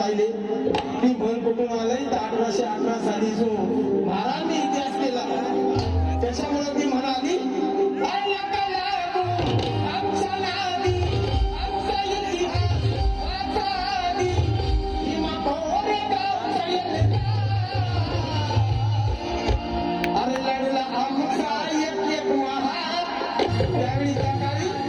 पाहिले ती म्हण कुठून आलंय तर 1818 साली जो महाराजांनी इतिहास केला त्याच्यामुळे ती म्हणाली अरे लढला आमचा एक एक महार त्यावेळी त्या काळी